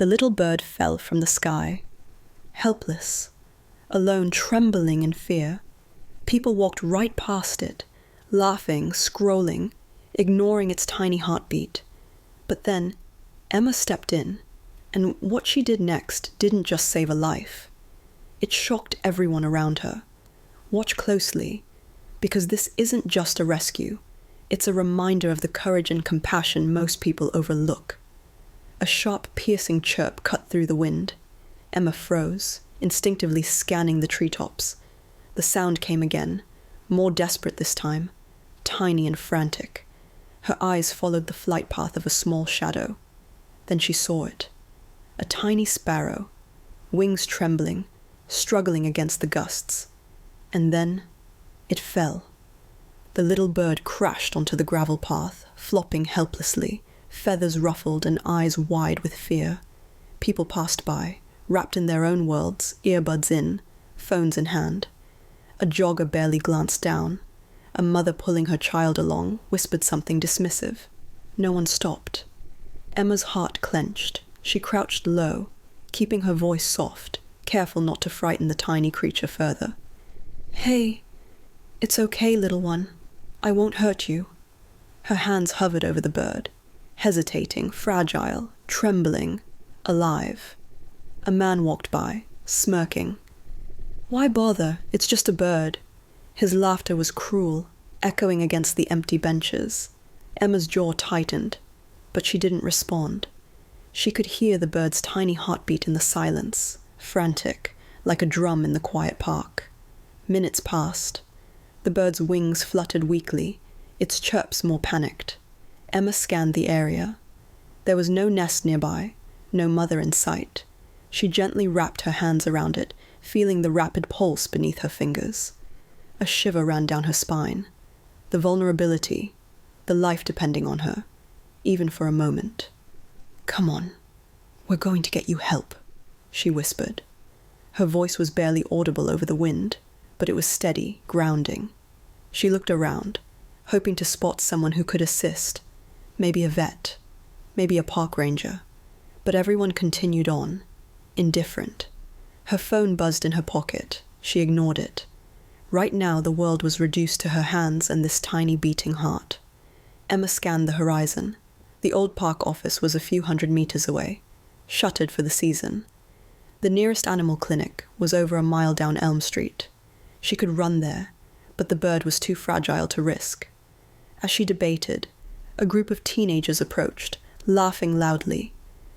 The little bird fell from the sky, helpless, alone, trembling in fear. People walked right past it, laughing, scrolling, ignoring its tiny heartbeat. But then, Emma stepped in, and what she did next didn't just save a life. It shocked everyone around her. Watch closely, because this isn't just a rescue. It's a reminder of the courage and compassion most people overlook. A sharp, piercing chirp cut through the wind. Emma froze, instinctively scanning the treetops. The sound came again, more desperate this time, tiny and frantic. Her eyes followed the flight path of a small shadow. Then she saw it. A tiny sparrow, wings trembling, struggling against the gusts. And then it fell. The little bird crashed onto the gravel path, flopping helplessly, feathers ruffled and eyes wide with fear. People passed by, wrapped in their own worlds, earbuds in, phones in hand. A jogger barely glanced down. A mother pulling her child along whispered something dismissive. No one stopped. Emma's heart clenched. She crouched low, keeping her voice soft, careful not to frighten the tiny creature further. "Hey, it's okay, little one. I won't hurt you." Her hands hovered over the bird, hesitating, fragile, trembling, alive. A man walked by, smirking. "Why bother? It's just a bird." His laughter was cruel, echoing against the empty benches. Emma's jaw tightened, but she didn't respond. She could hear the bird's tiny heartbeat in the silence, frantic, like a drum in the quiet park. Minutes passed. The bird's wings fluttered weakly, its chirps more panicked. Emma scanned the area. There was no nest nearby, no mother in sight. She gently wrapped her hands around it, feeling the rapid pulse beneath her fingers. A shiver ran down her spine. The vulnerability, the life depending on her, even for a moment. "Come on, we're going to get you help," she whispered. Her voice was barely audible over the wind, but it was steady, grounding. She looked around, hoping to spot someone who could assist, maybe a vet, maybe a park ranger. But everyone continued on, indifferent. Her phone buzzed in her pocket. She ignored it. Right now the world was reduced to her hands and this tiny beating heart. Emma scanned the horizon. The old park office was a few hundred meters away, shuttered for the season. The nearest animal clinic was over a mile down Elm Street. She could run there, but the bird was too fragile to risk. As she debated, a group of teenagers approached, laughing loudly,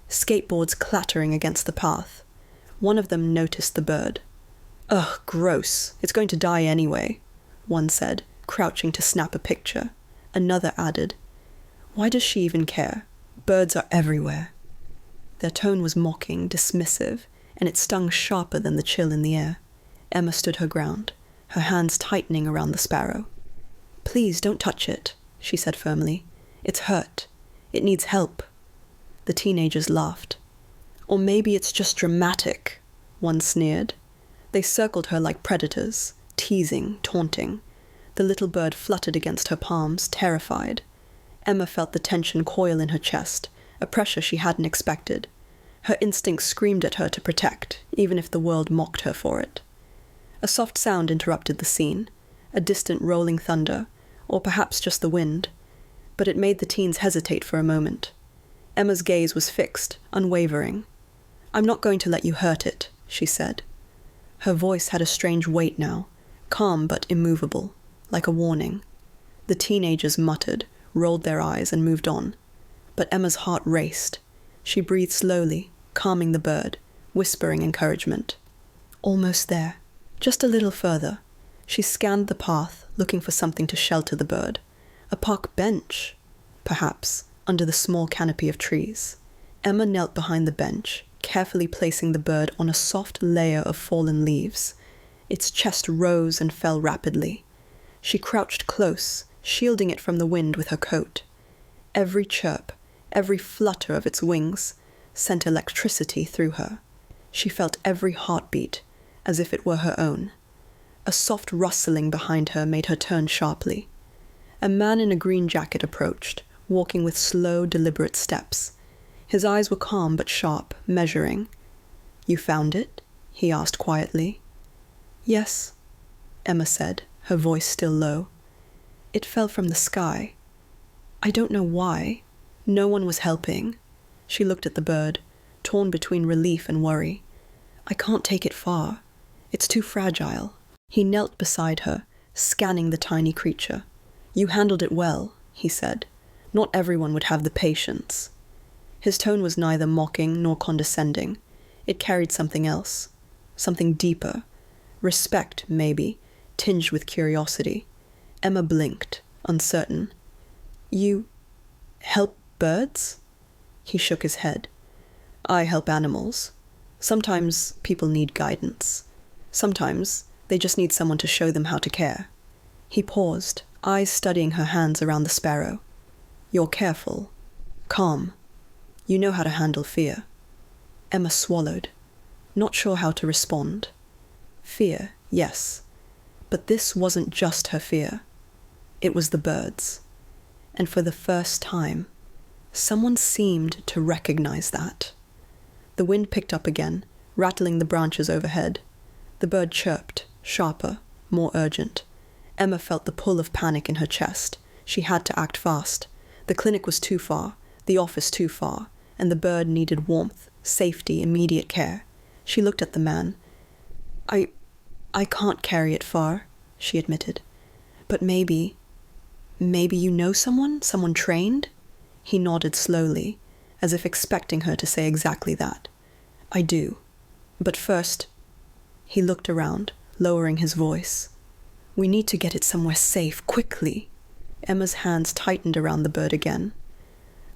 skateboards clattering against the path. One of them noticed the bird. "Ugh, gross. It's going to die anyway," one said, crouching to snap a picture. Another added, "Why does she even care? Birds are everywhere." Their tone was mocking, dismissive, and it stung sharper than the chill in the air. Emma stood her ground, her hands tightening around the sparrow. "Please don't touch it," she said firmly. "It's hurt. It needs help." The teenagers laughed. "Or maybe it's just dramatic," one sneered. They circled her like predators, teasing, taunting. The little bird fluttered against her palms, terrified. Emma felt the tension coil in her chest, a pressure she hadn't expected. Her instincts screamed at her to protect, even if the world mocked her for it. A soft sound interrupted the scene, a distant rolling thunder, or perhaps just the wind. But it made the teens hesitate for a moment. Emma's gaze was fixed, unwavering. "I'm not going to let you hurt it," she said. Her voice had a strange weight now, calm but immovable, like a warning. The teenagers muttered, rolled their eyes, and moved on. But Emma's heart raced. She breathed slowly, calming the bird, whispering encouragement. Almost there. Just a little further. She scanned the path, looking for something to shelter the bird. A park bench, perhaps, under the small canopy of trees. Emma knelt behind the bench, carefully placing the bird on a soft layer of fallen leaves. Its chest rose and fell rapidly. She crouched close, shielding it from the wind with her coat. Every chirp, every flutter of its wings, sent electricity through her. She felt every heartbeat, as if it were her own. A soft rustling behind her made her turn sharply. A man in a green jacket approached, walking with slow, deliberate steps. His eyes were calm but sharp, measuring. "You found it?" he asked quietly. "Yes," Emma said, her voice still low. "It fell from the sky. I don't know why. No one was helping." She looked at the bird, torn between relief and worry. "I can't take it far. It's too fragile." He knelt beside her, scanning the tiny creature. "You handled it well," he said. "Not everyone would have the patience." His tone was neither mocking nor condescending. It carried something else, something deeper. Respect, maybe, tinged with curiosity. Emma blinked, uncertain. "You help birds?" He shook his head. "I help animals. Sometimes people need guidance. Sometimes they just need someone to show them how to care." He paused, eyes studying her hands around the sparrow. "You're careful. Calm. You know how to handle fear." Emma swallowed, not sure how to respond. Fear, yes. But this wasn't just her fear. It was the birds. And for the first time, someone seemed to recognize that. The wind picked up again, rattling the branches overhead. The bird chirped, sharper, more urgent. Emma felt the pull of panic in her chest. She had to act fast. The clinic was too far, the office too far, and the bird needed warmth, safety, immediate care. She looked at the man. I can't carry it far," she admitted. "But maybe you know someone trained?" He nodded slowly, as if expecting her to say exactly that. "I do. But first," he looked around, lowering his voice. "We need to get it somewhere safe, quickly." Emma's hands tightened around the bird again.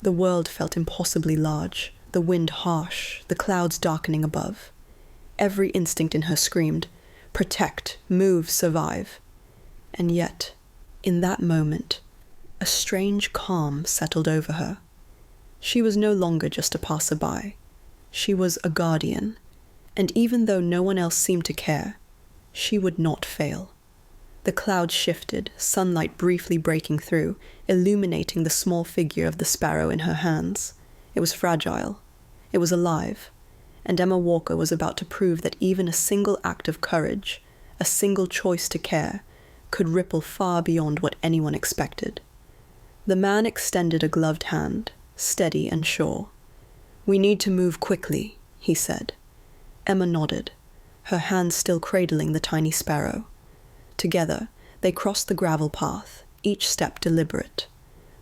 The world felt impossibly large, the wind harsh, the clouds darkening above. Every instinct in her screamed, protect, move, survive. And yet, in that moment, a strange calm settled over her. She was no longer just a passerby. She was a guardian, and even though no one else seemed to care, she would not fail. The clouds shifted, sunlight briefly breaking through, illuminating the small figure of the sparrow in her hands. It was fragile. It was alive. And Emma Walker was about to prove that even a single act of courage, a single choice to care, could ripple far beyond what anyone expected. The man extended a gloved hand, steady and sure. "We need to move quickly," he said. Emma nodded, her hands still cradling the tiny sparrow. Together, they crossed the gravel path, each step deliberate.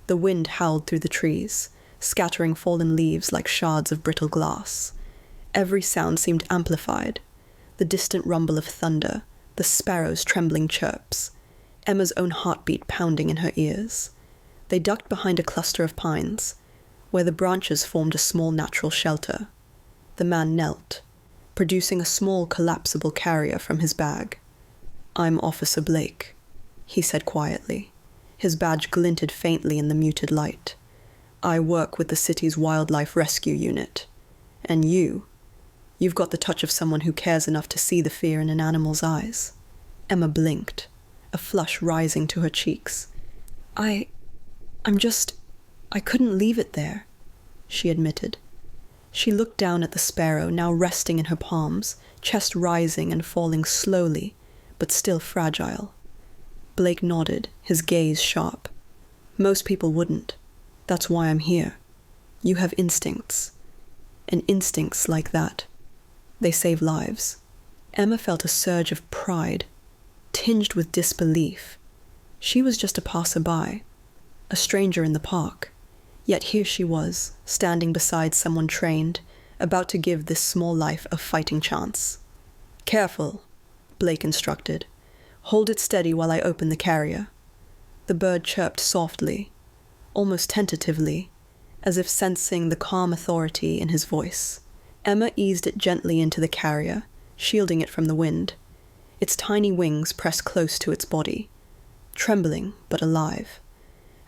The wind howled through the trees, scattering fallen leaves like shards of brittle glass. Every sound seemed amplified. The distant rumble of thunder, the sparrow's trembling chirps, Emma's own heartbeat pounding in her ears. They ducked behind a cluster of pines, where the branches formed a small natural shelter. The man knelt, producing a small collapsible carrier from his bag. "I'm Officer Blake," he said quietly. His badge glinted faintly in the muted light. "I work with the city's wildlife rescue unit. And you've got the touch of someone who cares enough to see the fear in an animal's eyes." Emma blinked, a flush rising to her cheeks. I couldn't leave it there," she admitted. She looked down at the sparrow, now resting in her palms, chest rising and falling slowly, but still fragile. Blake nodded, his gaze sharp. "Most people wouldn't. That's why I'm here. You have instincts. And instincts like that, they save lives." Emma felt a surge of pride, tinged with disbelief. She was just a passerby, a stranger in the park. Yet here she was, standing beside someone trained, about to give this small life a fighting chance. "Careful," Blake instructed. "Hold it steady while I open the carrier." The bird chirped softly, almost tentatively, as if sensing the calm authority in his voice. Emma eased it gently into the carrier, shielding it from the wind. Its tiny wings pressed close to its body, trembling but alive.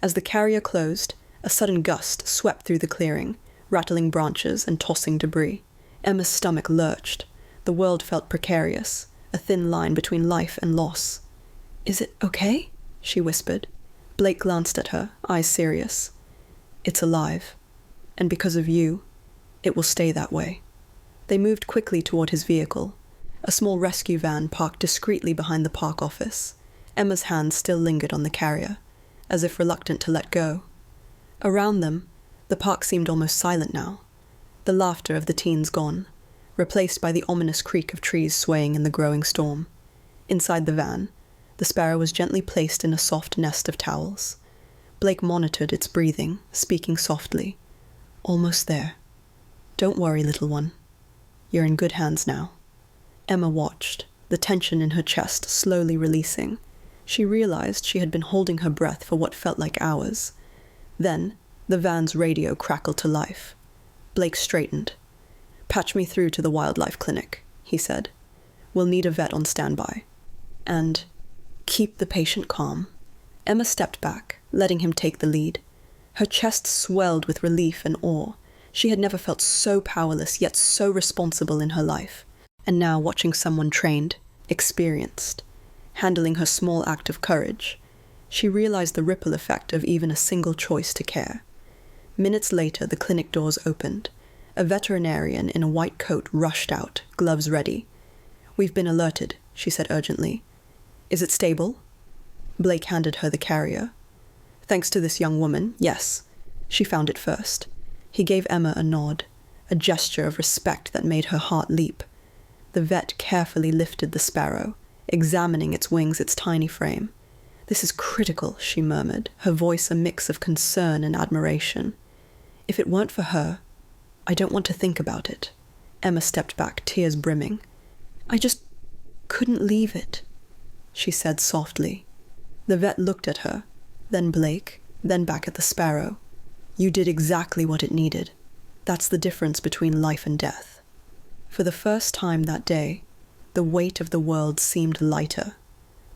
As the carrier closed, a sudden gust swept through the clearing, rattling branches and tossing debris. Emma's stomach lurched. The world felt precarious, a thin line between life and loss. "Is it okay?" she whispered. Blake glanced at her, eyes serious. "It's alive. And because of you, It will stay that way. They moved quickly toward his vehicle, a small rescue van parked discreetly behind the park office. Emma's hand still lingered on the carrier, as if reluctant to let go. Around them, the park seemed almost silent now, the laughter of the teens gone, replaced by the ominous creak of trees swaying in the growing storm. Inside the van, the sparrow was gently placed in a soft nest of towels. Blake monitored its breathing, speaking softly. "Almost there. Don't worry, little one. You're in good hands now." Emma watched, the tension in her chest slowly releasing. She realized she had been holding her breath for what felt like hours. Then, the van's radio crackled to life. Blake straightened. "Patch me through to the wildlife clinic," he said. "We'll need a vet on standby. And keep the patient calm." Emma stepped back, letting him take the lead. Her chest swelled with relief and awe. She had never felt so powerless, yet so responsible in her life. And now, watching someone trained, experienced, handling her small act of courage, she realized the ripple effect of even a single choice to care. Minutes later, the clinic doors opened. A veterinarian in a white coat rushed out, gloves ready. "We've been alerted," she said urgently. "Is it stable?" Blake handed her the carrier. "Thanks to this young woman, yes. She found it first." He gave Emma a nod, a gesture of respect that made her heart leap. The vet carefully lifted the sparrow, examining its wings, its tiny frame. "This is critical," she murmured, her voice a mix of concern and admiration. "If it weren't for her, I don't want to think about it." Emma stepped back, tears brimming. "I just couldn't leave it," she said softly. The vet looked at her, then Blake, then back at the sparrow. "You did exactly what it needed. That's the difference between life and death." For the first time that day, the weight of the world seemed lighter.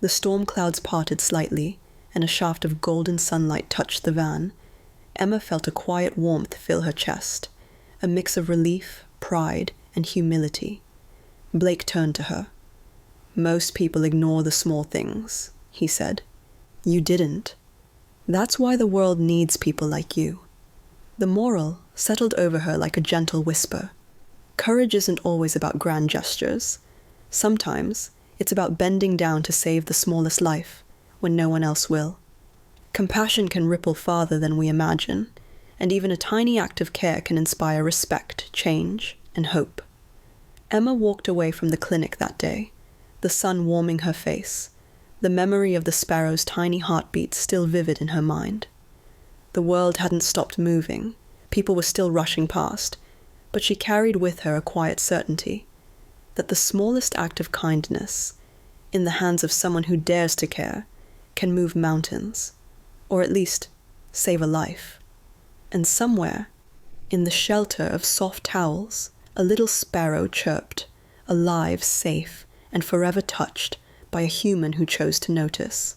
The storm clouds parted slightly, and a shaft of golden sunlight touched the van. Emma felt a quiet warmth fill her chest, a mix of relief, pride, and humility. Blake turned to her. "Most people ignore the small things," he said. "You didn't. That's why the world needs people like you." The moral settled over her like a gentle whisper. Courage isn't always about grand gestures. Sometimes it's about bending down to save the smallest life when no one else will. Compassion can ripple farther than we imagine, and even a tiny act of care can inspire respect, change, and hope. Emma walked away from the clinic that day, the sun warming her face, the memory of the sparrow's tiny heartbeat still vivid in her mind. The world hadn't stopped moving, people were still rushing past, but she carried with her a quiet certainty that the smallest act of kindness, in the hands of someone who dares to care, can move mountains, or at least save a life. And somewhere, in the shelter of soft towels, a little sparrow chirped, alive, safe, and forever touched by a human who chose to notice.